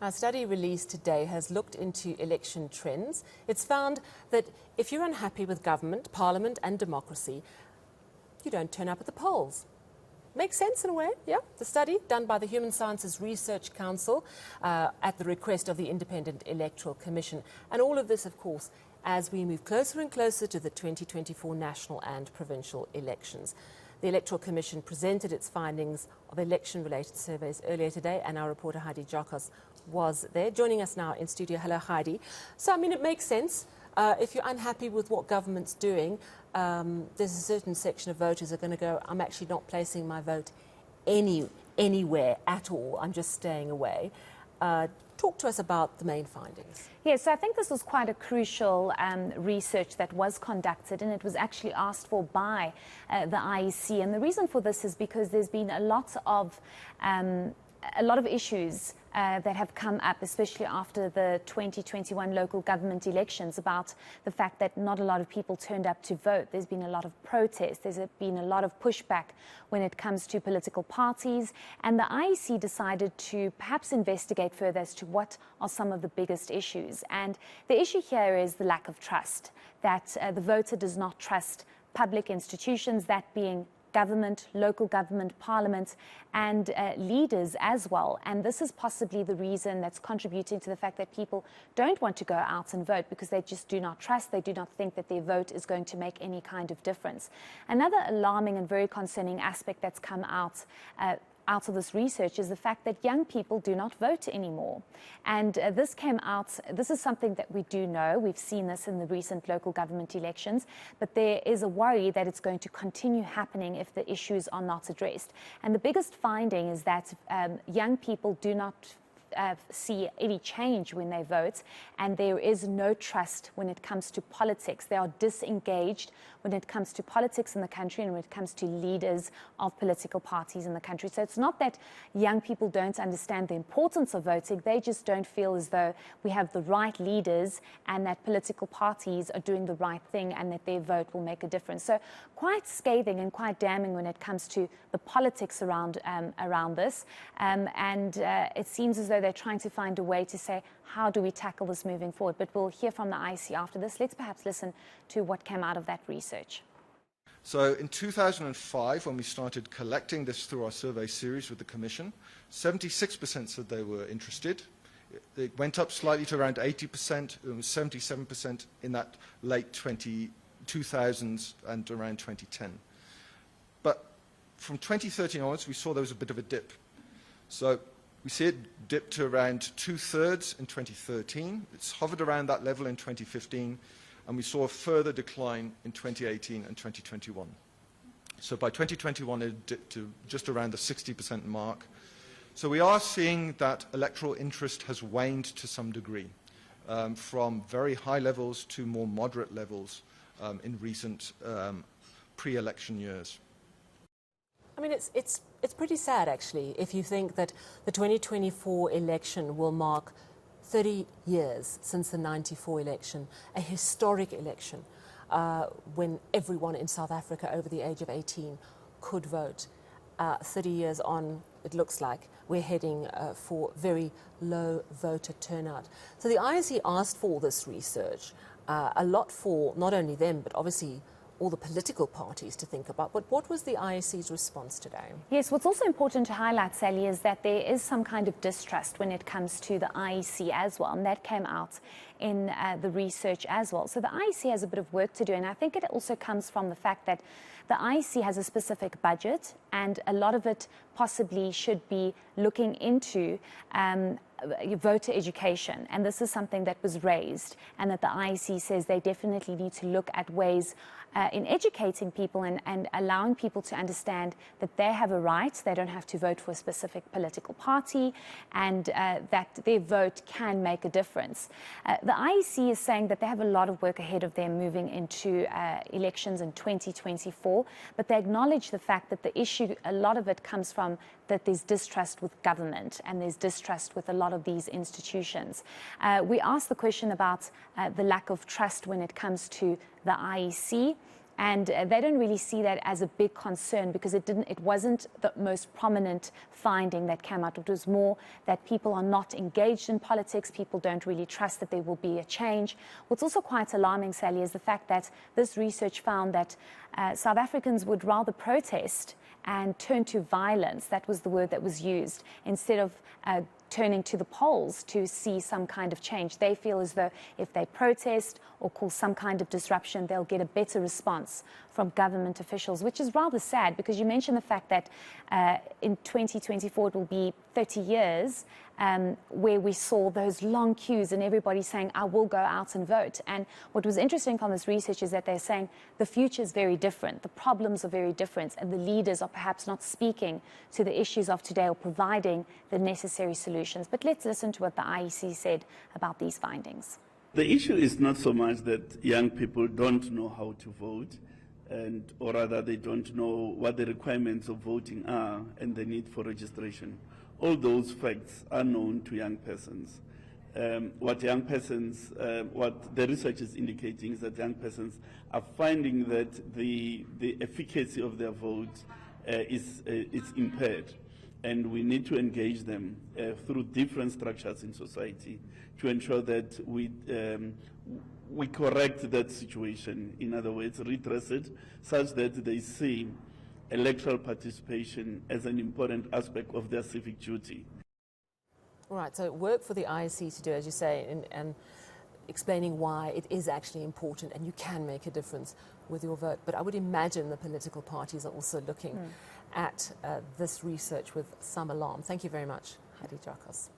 A study released today has looked into election trends. It's found that if you're unhappy with government, parliament and democracy, you don't turn up at the polls. Makes sense in a way, yeah. The study, done by the Human Sciences Research Council at the request of the Independent Electoral Commission. And all of this, of course, as we move closer and closer to the 2024 national and provincial elections. The Electoral Commission presented its findings of election-related surveys earlier today, and our reporter Heidi Giokos was there. Joining us now in studio. Hello, Heidi. So, I mean, it makes sense. If you're unhappy with what government's doing, there's a certain section of voters are going to go, I'm actually not placing my vote anywhere at all. I'm just staying away. Talk to us about the main findings. Yes, so I think this was quite a crucial research that was conducted, and it was actually asked for by the IEC. And the reason for this is because there's been a lot of issues that have come up, especially after the 2021 local government elections, about the fact that not a lot of people turned up to vote. There's been a lot of protest. There's been a lot of pushback when it comes to political parties. And the IEC decided to perhaps investigate further as to what are some of the biggest issues. And the issue here is the lack of trust, that the voter does not trust public institutions, that being government, local government, parliament, and leaders as well. And this is possibly the reason that's contributing to the fact that people don't want to go out and vote, because they just do not trust, they do not think that their vote is going to make any kind of difference. Another alarming and very concerning aspect that's come out of this research is the fact that young people do not vote anymore. And this came out, this is something that we do know. We've seen this in the recent local government elections, but there is a worry that it's going to continue happening if the issues are not addressed. And the biggest finding is that young people do not see any change when they vote, and there is no trust when it comes to politics. They are disengaged when it comes to politics in the country and when it comes to leaders of political parties in the country. So it's not that young people don't understand the importance of voting, they just don't feel as though we have the right leaders and that political parties are doing the right thing and that their vote will make a difference. So quite scathing and quite damning when it comes to the politics around this. It seems as though they're trying to find a way to say, how do we tackle this moving forward? But we'll hear from the IEC after this. Let's perhaps listen to what came out of that research. So in 2005, when we started collecting this through our survey series with the Commission, 76% said they were interested. It went up slightly to around 80%. It was 77% in that late 2000s and around 2010. But from 2013 onwards, we saw there was a bit of a dip. So we see it dipped to around 2/3 in 2013. It's hovered around that level in 2015, and we saw a further decline in 2018 and 2021. So by 2021, it dipped to just around the 60% mark. So we are seeing that electoral interest has waned to some degree, from very high levels to more moderate levels in recent pre-election years. I mean, it's pretty sad, actually, if you think that the 2024 election will mark 30 years since the 94 election, a historic election, when everyone in South Africa over the age of 18 could vote. 30 years on, it looks like we're heading for very low voter turnout. So the IEC asked for this research, a lot for not only them, but obviously all the political parties to think about. But what was the IEC's response today? Yes, what's also important to highlight, Sally, is that there is some kind of distrust when it comes to the IEC as well, and that came out in the research as well. So the IEC has a bit of work to do, and I think it also comes from the fact that the IEC has a specific budget, and a lot of it possibly should be looking into voter education, and this is something that was raised, and that the IEC says they definitely need to look at ways in educating people and allowing people to understand that they have a right, they don't have to vote for a specific political party, and that their vote can make a difference. The IEC is saying that they have a lot of work ahead of them moving into elections in 2024, but they acknowledge the fact that the issue, a lot of it comes from that there's distrust with government and there's distrust with a lot of these institutions. We asked the question about the lack of trust when it comes to the IEC, And they don't really see that as a big concern because it wasn't the most prominent finding that came out. It was more that people are not engaged in politics, people don't really trust that there will be a change. What's also quite alarming, Sally, is the fact that this research found that South Africans would rather protest and turn to violence, that was the word that was used, instead of turning to the polls to see some kind of change. They feel as though if they protest or cause some kind of disruption, they'll get a better response from government officials, which is rather sad because you mentioned the fact that in 2024 it will be 30 years where we saw those long queues and everybody saying, I will go out and vote. And what was interesting from this research is that they're saying the future is very different, the problems are very different, and the leaders are perhaps not speaking to the issues of today or providing the necessary solutions. But let's listen to what the IEC said about these findings. The issue is not so much that young people don't know how to vote, or rather they don't know what the requirements of voting are and the need for registration. All those facts are known to young persons. What the research is indicating is that young persons are finding that the efficacy of their vote is impaired. And we need to engage them through different structures in society to ensure that we correct that situation. In other words, redress it such that they see electoral participation as an important aspect of their civic duty. All right, so work for the IEC to do, as you say, and explaining why it is actually important and you can make a difference with your vote. But I would imagine the political parties are also looking at this research with some alarm. Thank you very much, Heidi Giokos.